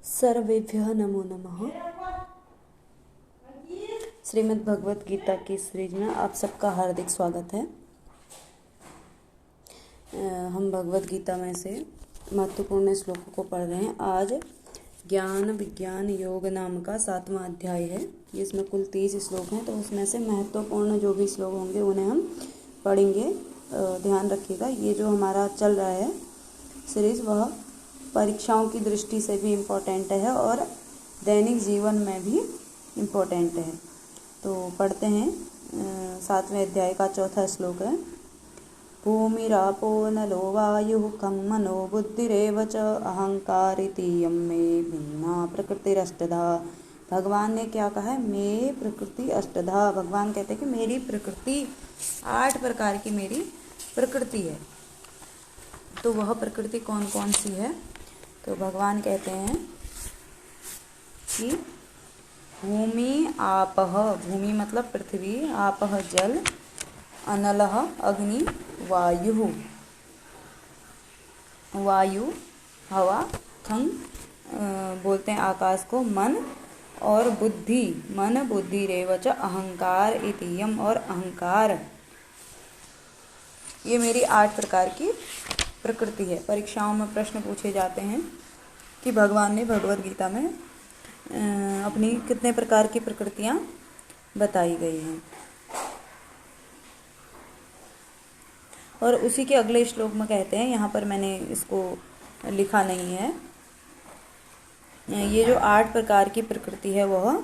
सर्वेभ्यः नमो नमः। श्रीमद् भगवत गीता की सीरीज में आप सबका हार्दिक स्वागत है। हम भगवत गीता में से महत्वपूर्ण श्लोकों को पढ़ रहे हैं। आज ज्ञान विज्ञान योग नाम का 7वां अध्याय है। इसमें कुल 30 श्लोक हैं, तो उसमें से महत्वपूर्ण जो भी श्लोक होंगे उन्हें हम पढ़ेंगे। ध्यान रखिएगा, ये जो हमारा चल रहा है सीरीज वह परीक्षाओं की दृष्टि से भी इम्पोर्टेंट है और दैनिक जीवन में भी इम्पोर्टेंट है। तो पढ़ते हैं। 7वें अध्याय का चौथा श्लोक है। भूमिरापो नलो वायुः खं मनो बुद्धिरेव च अहंकारिति यं मे भिन्ना प्रकृतिरष्टधा। भगवान ने क्या कहा है? मे प्रकृति अष्टधा। भगवान कहते हैं कि मेरी प्रकृति 8 प्रकार की मेरी प्रकृति है। तो वह प्रकृति कौन कौन सी है? तो भगवान कहते हैं कि भूमि आपह, भूमि मतलब पृथ्वी, आपह जल, अनलह अग्नि, वायु, वायु हवा, खं बोलते हैं आकाश को, मन और बुद्धि, मन बुद्धि रेवच अहंकार इतियम, और अहंकार, ये मेरी 8 प्रकार की प्रकृति है। परीक्षाओं में प्रश्न पूछे जाते हैं कि भगवान ने भगवत गीता में अपनी कितने प्रकार की प्रकृतियां बताई गई हैं। और उसी के अगले श्लोक में कहते हैं, यहाँ पर मैंने इसको लिखा नहीं है, ये जो 8 प्रकार की प्रकृति है वह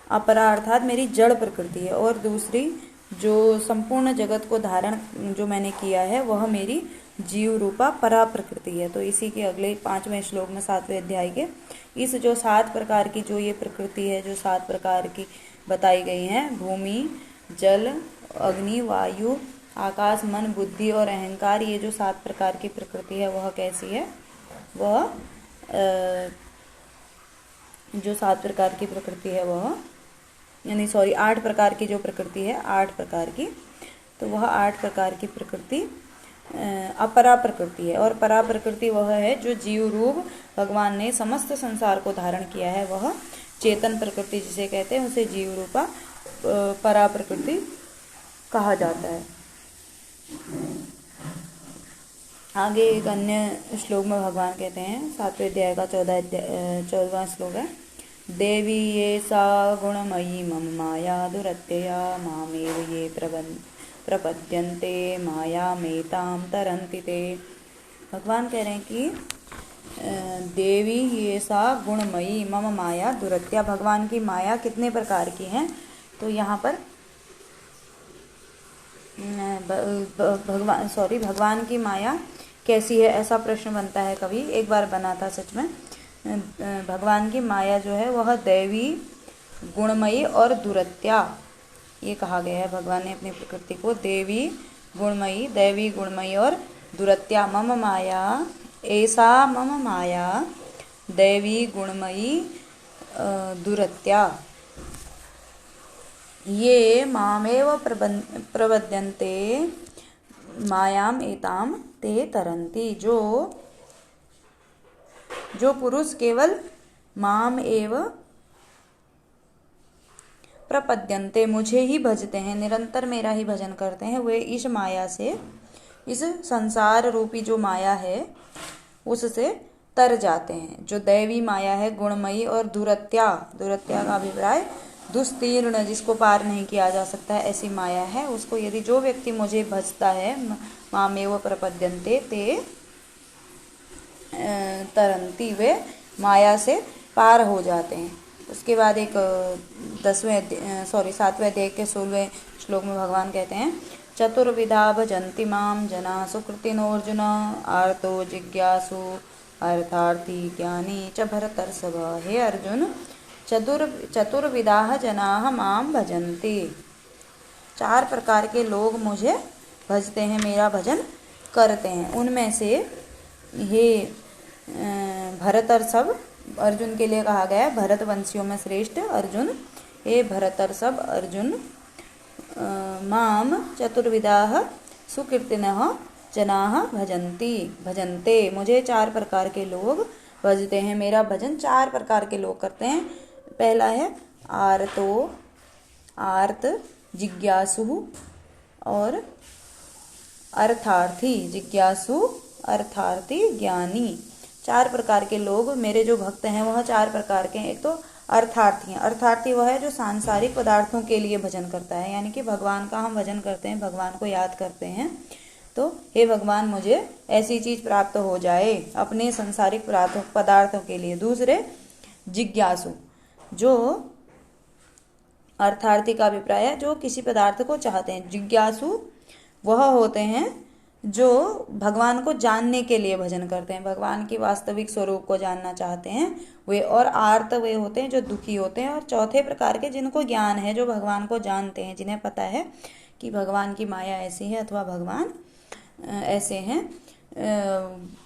अपरा अर्थात मेरी जड़ प्रकृति है, और दूसरी जो संपूर्ण जगत को धारण जो मैंने किया है वह मेरी जीव रूपा परा प्रकृति है। तो इसी के अगले 5वें श्लोक में 7वें अध्याय के इस जो 7 प्रकार की जो ये प्रकृति है, जो 7 प्रकार की बताई गई हैं, भूमि, जल, अग्नि, वायु, आकाश, मन, बुद्धि और अहंकार, ये जो 7 प्रकार की प्रकृति है वह कैसी है? वह जो 7 प्रकार की प्रकृति है वह 8 प्रकार की जो प्रकृति है, 8 प्रकार की, तो वह 8 प्रकार की प्रकृति अपरा प्रकृति है। और परा प्रकृति वह है जो जीव रूप भगवान ने समस्त संसार को धारण किया है, वह चेतन प्रकृति जिसे कहते हैं, उसे जीव रूपा परा प्रकृति कहा जाता है। आगे एक अन्य श्लोक में भगवान कहते हैं, 7वें अध्याय का 14वां श्लोक है। देवी ये सा गुणमयी मम माया दुरत्यया मामेव ये प्रपद्यन्ते माया मेताम तरन्ति ते। भगवान कह रहे हैं कि देवी ये सा गुणमयी मम माया दुरत्या। भगवान की माया कितने प्रकार की हैं? तो यहाँ पर भगवान की माया कैसी है, ऐसा प्रश्न बनता है। कभी एक बार बना था सच में। भगवान की माया जो है वह दैवी, गुणमयी और दुरत्या, ये कहा गया है। भगवान ने अपनी प्रकृति को देवी गुणमयी, दैवी गुणमयी और दुरत्या। मम माया ऐसा, मम माया दैवी गुणमयी दुरत्या, ये मामेव प्रपद्यन्ते मायाम एताम ते तरन्ति। जो पुरुष केवल माम एव प्रपद्यन्ते, मुझे ही भजते हैं, निरंतर मेरा ही भजन करते हैं, वे इस माया से, इस संसार रूपी जो माया है उससे तर जाते हैं। जो दैवी माया है गुणमयी, और दुरत्या, दुरत्या का अभिप्राय दुस्तीर्ण, जिसको पार नहीं किया जा सकता है, ऐसी माया है। उसको यदि जो व्यक्ति मुझे भजता है, मामेव प्रपद्यन्ते ते तरन्ति, वे माया से पार हो जाते हैं। उसके बाद एक 7वें अध्याय के 16वें श्लोक में भगवान कहते हैं, चतुर्विधा भजन्ति माम जना सुकृतिनोऽर्जुन आर्तो जिज्ञासु अर्थार्थी ज्ञानी च भरतर्षभ। हे अर्जुन, चतुर्विधा जनाः माम भजन्ति, 4 प्रकार के लोग मुझे भजते हैं, मेरा भजन करते हैं। उनमें से हे भरतर्षभ, अर्जुन के लिए कहा गया है, भरत वंशियों में श्रेष्ठ अर्जुन, हे भरतर्षभ अर्जुन, माम चतुर्विधाः सुकीर्तिनः जनाः भजन्ते, मुझे 4 प्रकार के लोग भजते हैं। मेरा भजन 4 प्रकार के लोग करते हैं। पहला है आर्तो, आर्त, जिज्ञासु और अर्थार्थी। जिज्ञासु, अर्थार्थी, ज्ञानी, 4 प्रकार के लोग मेरे जो भक्त हैं वह 4 प्रकार के हैं। एक तो अर्थार्थी हैं। अर्थार्थी वह है जो सांसारिक पदार्थों के लिए भजन करता है, यानी कि भगवान का हम भजन करते हैं, भगवान को याद करते हैं तो हे भगवान मुझे ऐसी चीज प्राप्त हो जाए अपने सांसारिक पदार्थों के लिए। दूसरे जिज्ञासु, जो अर्थार्थी का अभिप्राय है जो किसी पदार्थ को चाहते हैं। जिज्ञासु वह होते हैं जो भगवान को जानने के लिए भजन करते हैं, भगवान की वास्तविक स्वरूप को जानना चाहते हैं वे। और आर्त वे होते हैं जो दुखी होते हैं। और चौथे प्रकार के जिनको ज्ञान है, जो भगवान को जानते हैं, जिन्हें पता है कि भगवान की माया ऐसी है अथवा भगवान ऐसे हैं,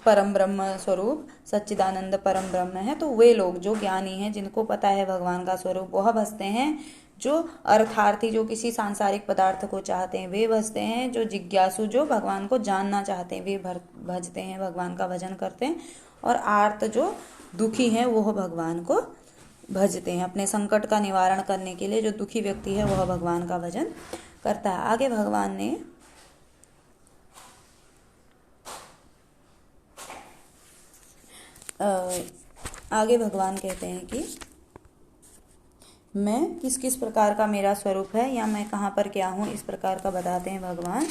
परम ब्रह्म स्वरूप सच्चिदानंद परम ब्रह्म है, तो वे लोग जो ज्ञानी हैं, जिनको पता है भगवान का स्वरूप, वह भजते हैं। जो अर्थार्थी, जो किसी सांसारिक पदार्थ को चाहते हैं, वे भजते हैं। जो जिज्ञासु, जो भगवान को जानना चाहते हैं, वे भजते हैं, भगवान का भजन करते हैं। और आर्त, जो दुखी हैं, वह भगवान को भजते हैं। अपने संकट का निवारण करने के लिए जो दुखी व्यक्ति है वह भगवान का भजन करता है। आगे भगवान ने कहते हैं कि मैं किस किस प्रकार का मेरा स्वरूप है या मैं कहाँ पर क्या हूँ, इस प्रकार का बताते हैं भगवान।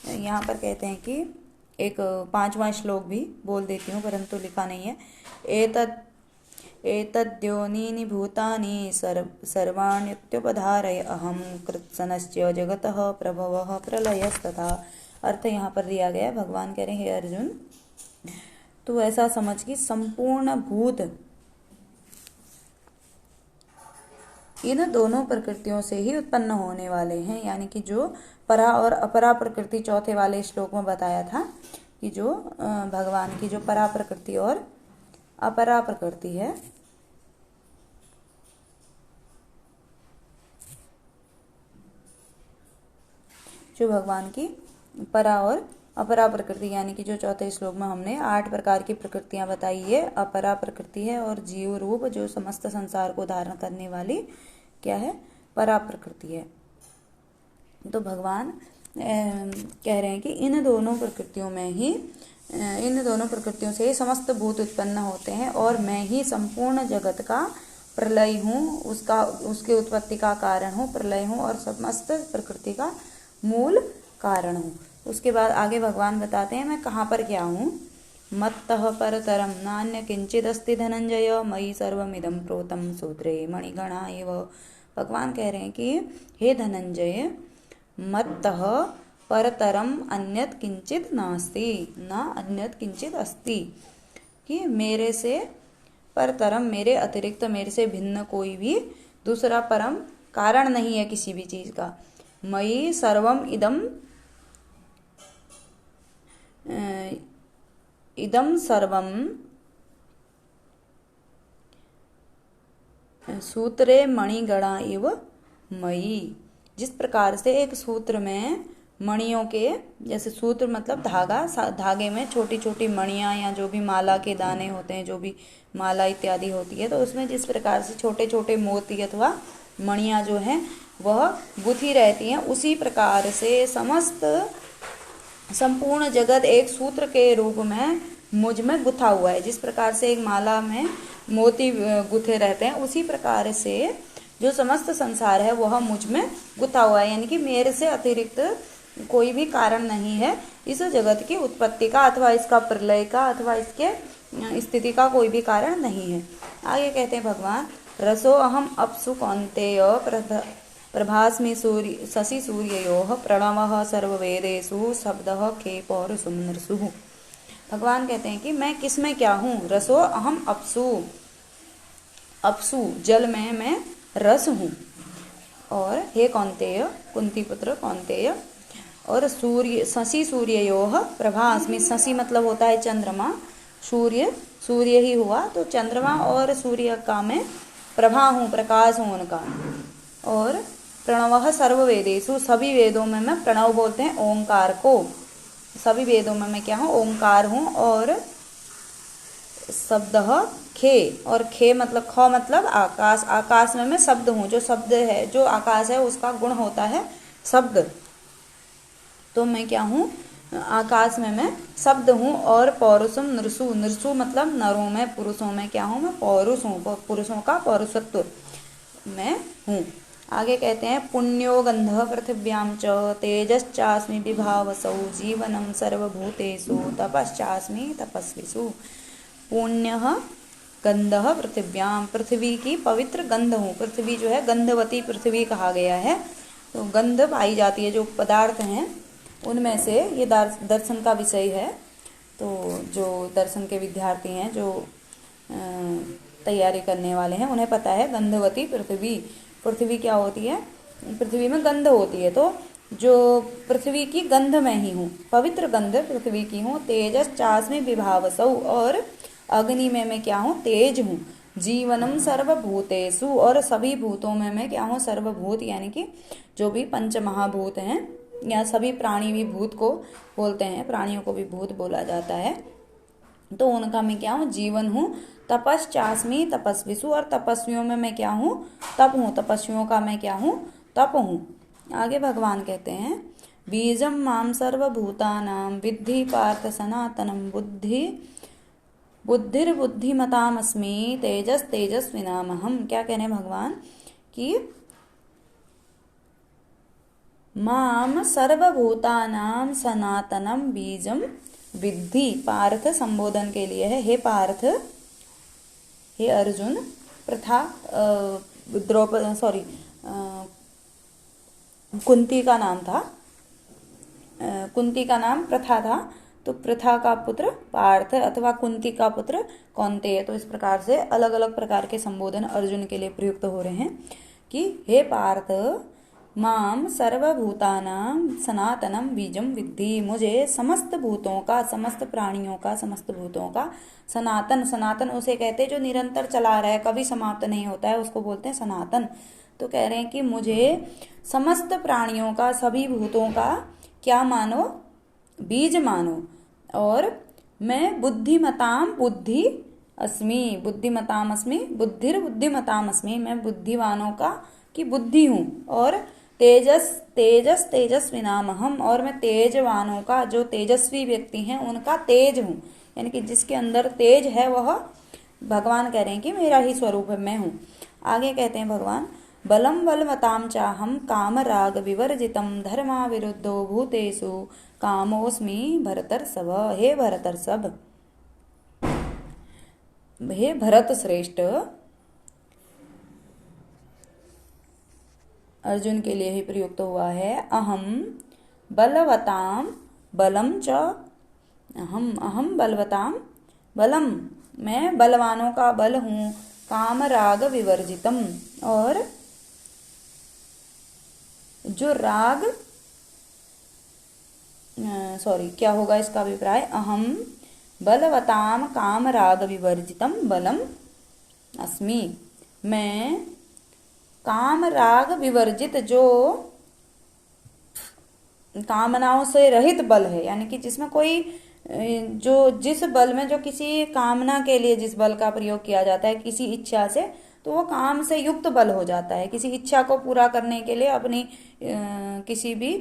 यहाँ पर कहते हैं कि एक 5वां श्लोक भी बोल देती हूँ परंतु लिखा नहीं है। एतद्योनीनि भूतानि सर्वाण्युत्युपधारय अहं कृत्सनस्य जगतः प्रभवः प्रलयस्तथा। अर्थ यहाँ पर दिया गया है। भगवान कह रहे हैं हे अर्जुन, तो ऐसा समझ कि संपूर्ण भूत इन दोनों प्रकृतियों से ही उत्पन्न होने वाले हैं। यानी कि जो परा और अपरा प्रकृति चौथे वाले श्लोक में बताया था कि जो भगवान की जो परा प्रकृति और अपरा प्रकृति है, जो भगवान की परा और अपरा प्रकृति, यानी कि जो चौथे श्लोक में हमने 8 प्रकार की प्रकृतियां बताई है, अपरा प्रकृति है। और जीव रूप जो समस्त संसार को धारण करने वाली क्या है, परा प्रकृति है। तो भगवान कह रहे हैं कि इन दोनों प्रकृतियों से ही समस्त भूत उत्पन्न होते हैं और मैं ही संपूर्ण जगत का प्रलय हूँ, उसके उत्पत्ति का कारण हूँ, प्रलय हूँ और समस्त प्रकृति का मूल कारण हूँ। उसके बाद आगे भगवान बताते हैं मैं कहाँ पर क्या हूँ। मत्तः परतरम नान्य किंचिदस्ति धनंजय मयि सर्वमिदं प्रोतं सूत्रे मणिगणा एव। भगवान कह रहे हैं कि हे धनंजय, मत्तः परतरम अन्यत किंचित नास्ति, ना अन्यत किंचित अस्ति, कि मेरे से परतरम, मेरे अतिरिक्त, मेरे से भिन्न कोई भी दूसरा परम कारण नहीं है किसी भी चीज का। मयि सर्वम इदम सर्वम सूत्रे मणिगणा इव मयि। जिस प्रकार से एक सूत्र में मणियों के, जैसे सूत्र मतलब धागा, धागे में छोटी छोटी मणियां या जो भी माला के दाने होते हैं, जो भी माला इत्यादि होती है, तो उसमें जिस प्रकार से छोटे छोटे मोती अथवा मणियां जो हैं वह गुथी रहती हैं, उसी प्रकार से समस्त संपूर्ण जगत एक सूत्र के रूप में मुझ में गुथा हुआ है। जिस प्रकार से एक माला में मोती गुथे रहते हैं, उसी प्रकार से जो समस्त संसार है वह मुझ में गुथा हुआ है। यानी कि मेरे से अतिरिक्त कोई भी कारण नहीं है इस जगत की उत्पत्ति का अथवा इसका प्रलय का अथवा इसके स्थिति का कोई भी कारण नहीं है। आगे कहते हैं भगवान, रसो अहम अपसु कौन्तेय प्रभास्मि शशि सूर्ययोः प्रणवः सर्ववेदेषु शब्दः खेप और सुमनृसुः। भगवान कहते हैं कि मैं किस में क्या हूँ। रसो अहम अपसु, अपसु जल में मैं रस हूँ। और हे कौन्तेय, कुंती पुत्र कौन्तेय, और सूर्य, शशि सूर्ययोः प्रभास्मि, शशि मतलब होता है चंद्रमा, सूर्य ही हुआ, तो चंद्रमा और सूर्य का मैं प्रभा हूँ, प्रकाश हूँ उनका। और प्रणवः सर्ववेदेषु, सभी वेदों में मैं, प्रणव बोलते हैं ओंकार को, सभी वेदों में मैं क्या हूँ, ओंकार हूँ। और शब्द खे, और खे मतलब ख मतलब आकाश, आकाश में मैं शब्द हूँ, जो शब्द है, जो आकाश है उसका गुण होता है शब्द, तो मैं क्या हूँ, आकाश में मैं शब्द हूँ। और पौरुषम नृषु, नृषु मतलब नरों में, पुरुषों में क्या हूँ मैं, पौरुष हूँ, पुरुषों का पौरुषत्व मैं हूँ। आगे कहते हैं पुण्यो गंधः पृथिव्यां च तेजश्चास्मि विभावसौ जीवनं सर्वभूतेषु तपश्चास्मि तपस्विषु। पुण्यः गंधः पृथिव्याम, पृथ्वी की पवित्र गंध हूँ, पृथ्वी जो है गंधवती पृथ्वी कहा गया है, तो गंध पाई जाती है, जो पदार्थ हैं उनमें से ये दर्शन का विषय है। तो जो दर्शन के विद्यार्थी हैं, जो तैयारी करने वाले हैं, उन्हें पता है गंधवती पृथ्वी, पृथ्वी क्या होती है, पृथ्वी में गंध होती है, तो जो पृथ्वी की गंध में ही हूँ, पवित्र गंध पृथ्वी की हूँ। तेजस चास्मि विभावसौ, और अग्नि में मैं क्या हूँ, तेज हूँ। जीवनम सर्वभूतेषु, और सभी भूतों में मैं क्या हूँ, सर्वभूत यानी कि जो भी पंच महाभूत हैं, या सभी प्राणी भी भूत को बोलते हैं, प्राणियों को भी भूत बोला जाता है, तो उनका मैं क्या हूँ, जीवन हूँ। तपश्चास्मि तपस्विषु, और तपस्वियों में मैं क्या हूँ, तप हूँ, तपस्वियों का मैं क्या हूँ, तप हूँ। आगे भगवान कहते हैं बीजम माम सर्वभूतानां विद्धि पार्थ सनातनम बुद्धिर्बुद्धिमतामस्मि तेजस तेजस्विनामहम। क्या कह रहे हैं भगवान कि माम सर्वभूतानां सनातनम बीजम विद्धि, पार्थ संबोधन के लिए है, हे पार्थ, हे अर्जुन, प्रथा द्रौपदी सॉरी कुंती का नाम था, कुंती का नाम प्रथा था, तो प्रथा का पुत्र पार्थ अथवा कुंती का पुत्र कौन्तेय, तो इस प्रकार से अलग अलग प्रकार के संबोधन अर्जुन के लिए प्रयुक्त हो रहे हैं कि हे पार्थ माम सर्वभूतानां सनातनम बीजम विद्धि, मुझे समस्त भूतों का, समस्त प्राणियों का, समस्त भूतों का सनातन, सनातन उसे कहते हैं जो निरंतर चला रहा है, कभी समाप्त नहीं होता है, उसको बोलते हैं सनातन। तो कह रहे हैं कि मुझे समस्त प्राणियों का, सभी भूतों का क्या मानो, बीज मानो, और मैं बुद्धिमताम बुद्धि अस्मि, बुद्धिमताम अस्मि, बुद्धिर्बुद्धिमताम अस्मि, मैं बुद्धिवानों का की बुद्धि हूँ। और तेजस्विनामहम, और मैं तेजवानों का, जो तेजस्वी व्यक्ति हैं उनका तेज हूँ, यानी कि जिसके अंदर तेज है वह भगवान कह रहे हैं कि मेरा ही स्वरूप है, मैं हूँ। आगे कहते हैं भगवान बलम बलवताम चाहम काम राग विवर्जितम धर्मा विरुद्धो भूतेषु कामोस्मि भरतर्षभ। हे भरतर्षभ, हे भरत श्रेष्ठ, अर्जुन के लिए ही प्रयुक्त हुआ है। अहम बलवताम बलम च, अहम बलवताम बलम, मैं बलवानों का बल हूँ। काम राग विवर्जितम, और जो राग क्या होगा इसका अभिप्राय, अहम बलवताम काम राग विवर्जितम बलम अस्मि, मैं काम राग विवर्जित, जो कामनाओं से रहित बल है, यानी कि जिसमें कोई, जो जिस बल में, जो किसी कामना के लिए जिस बल का प्रयोग किया जाता है किसी इच्छा से, तो वो काम से युक्त बल हो जाता है। किसी इच्छा को पूरा करने के लिए, अपनी किसी भी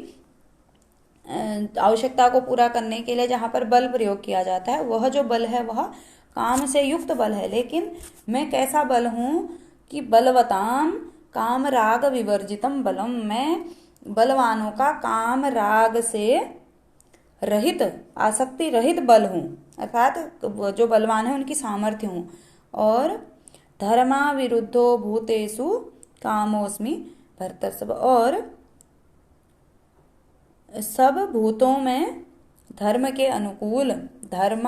आवश्यकता को पूरा करने के लिए जहाँ पर बल प्रयोग किया जाता है, वह जो बल है वह काम से युक्त बल है। लेकिन मैं कैसा बल हूँ कि बलवताम काम राग विवर्जितम बलम, मैं बलवानों का काम राग से रहित, आसक्ति रहित बल हूँ, अर्थात जो बलवान है उनकी सामर्थ्य हूँ। और धर्मा विरुद्धो भूतेषु कामोस्मि भरतर्षभ, और सब भूतों में धर्म के अनुकूल, धर्म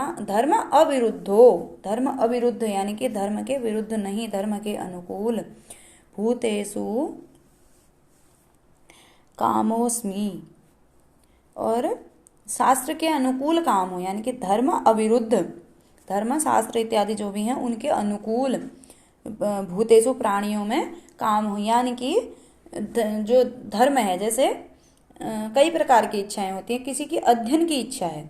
अविरुद्धो, धर्म अविरुद्ध यानी कि धर्म के विरुद्ध नहीं, धर्म के अनुकूल, भूतेषु कामोस्मि, और शास्त्र के अनुकूल काम हो, यानी कि धर्म अविरुद्ध, धर्म शास्त्र इत्यादि जो भी हैं उनके अनुकूल, भूतेषु प्राणियों में काम हो, यानी कि जो धर्म है, जैसे कई प्रकार की इच्छाएं होती हैं। किसी की अध्ययन की इच्छा है,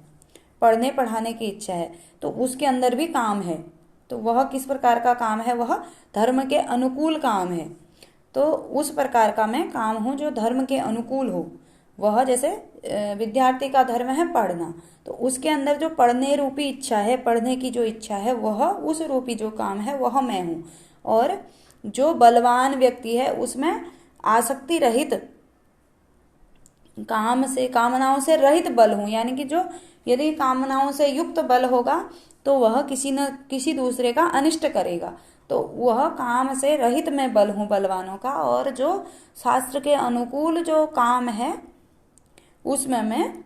पढ़ने पढ़ाने की इच्छा है, तो उसके अंदर भी काम है, तो वह किस प्रकार का काम है, वह धर्म के अनुकूल काम है। तो उस प्रकार का मैं काम हूँ जो धर्म के अनुकूल हो। वह जैसे विद्यार्थी का धर्म है पढ़ना, तो उसके अंदर जो पढ़ने रूपी इच्छा है, पढ़ने की जो इच्छा है, वह उस रूपी जो काम है वह मैं हूँ। और जो बलवान व्यक्ति है उसमें आसक्ति रहित, कामनाओं से रहित बल हूँ, यानी कि जो यदि कामनाओं से युक्त बल होगा तो वह किसी न किसी दूसरे का अनिष्ट करेगा। तो वह काम से रहित मैं बल हूँ बलवानों का। और जो शास्त्र के अनुकूल जो काम है उसमें मैं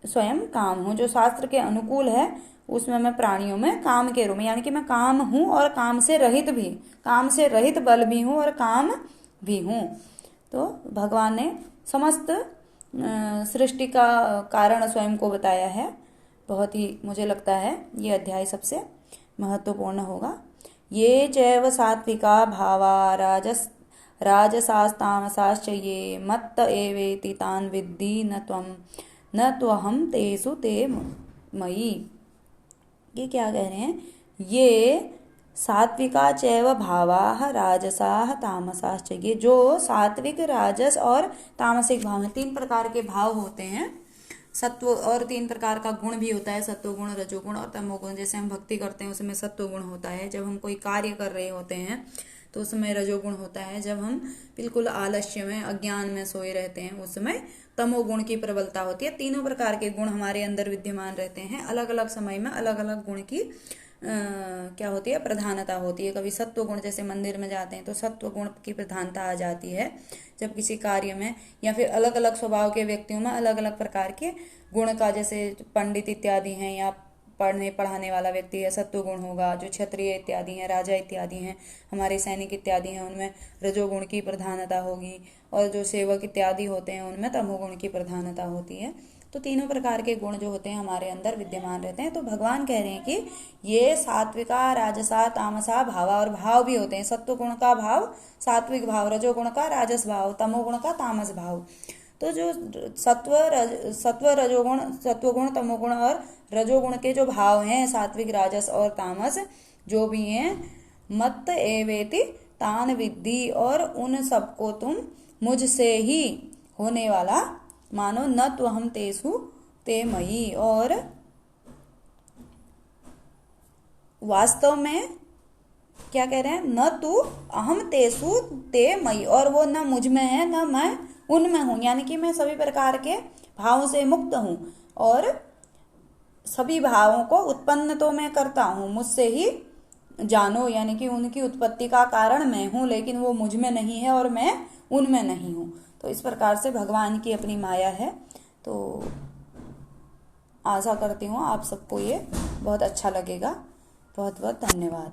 स्वयं काम हूँ। जो शास्त्र के अनुकूल है उसमें मैं प्राणियों में काम के रूप में, यानी कि मैं काम हूँ और काम से रहित भी, काम से रहित बल भी हूँ और काम भी हूँ। तो भगवान ने समस्त सृष्टि का कारण स्वयं को बताया है। बहुत ही मुझे लगता है ये अध्याय सबसे महत्वपूर्ण होगा। ये चैव सात्विका भावा राजसास्तामसाश्च ये मत्त एवेति तान् विद्धि न त्वहं तेषु ते मयि। ये क्या कह रहे हैं, ये सात्विका चैव भावाः राजसाः तामसाश्च, ये जो सात्विक, राजस और तामसिक भाव हैं, 3 प्रकार के भाव होते हैं। सत्व और 3 प्रकार का गुण भी होता है, सत्वगुण, रजोगुण और तमोगुण। जैसे हम भक्ति करते हैं उसमें सत्वगुण होता है, जब हम कोई कार्य कर रहे होते हैं तो उसमें रजोगुण होता है, जब हम बिल्कुल आलस्य में, अज्ञान में सोए रहते हैं उसमें तमोगुण की प्रबलता होती है। तीनों प्रकार के गुण हमारे अंदर विद्यमान रहते हैं। अलग अलग समय में अलग अलग गुण की क्या होती है, प्रधानता होती है। कभी सत्व गुण, जैसे मंदिर में जाते हैं तो सत्व गुण की प्रधानता आ जाती है। जब किसी कार्य में, या फिर अलग अलग स्वभाव के व्यक्तियों में अलग अलग प्रकार के गुण का, जैसे पंडित इत्यादि हैं या पढ़ने पढ़ाने वाला व्यक्ति है, सत्व गुण होगा। जो क्षत्रिय इत्यादि हैं, राजा इत्यादि हैं, हमारे सैनिक इत्यादि हैं, उनमें रजोगुण की प्रधानता होगी। और जो सेवक इत्यादि होते हैं उनमें तमोगुण की प्रधानता होती है। तो तीनों प्रकार के गुण जो होते हैं हमारे अंदर विद्यमान रहते हैं। तो भगवान कह रहे हैं कि ये सात्विका, राजसा, तामसा भावा, और भाव भी होते हैं। सत्व गुण का भाव सात्विक भाव, रजोगुण का राजस भाव, तमोगुण का तामस भाव। तो जो सत्वगुण, तमोगुण और रजोगुण के जो भाव हैं, सात्विक, राजस और तामस जो भी हैं, मत्त एवेति तान विद्धि, और उन सबको तुम मुझसे ही होने वाला मानो। न तो हम तेसु ते मयि, और वास्तव में क्या कह रहे हैं, न तू अहम तेसु ते मयि, और वो न मुझ में है न मैं उनमें हूं। यानी कि मैं सभी प्रकार के भावों से मुक्त हूं और सभी भावों को उत्पन्न तो मैं करता हूं, मुझसे ही जानो, यानी कि उनकी उत्पत्ति का कारण मैं हूं, लेकिन वो मुझ में नहीं है और मैं उनमें नहीं हूं। तो इस प्रकार से भगवान की अपनी माया है। तो आशा करती हूँ आप सबको ये बहुत अच्छा लगेगा। बहुत बहुत धन्यवाद।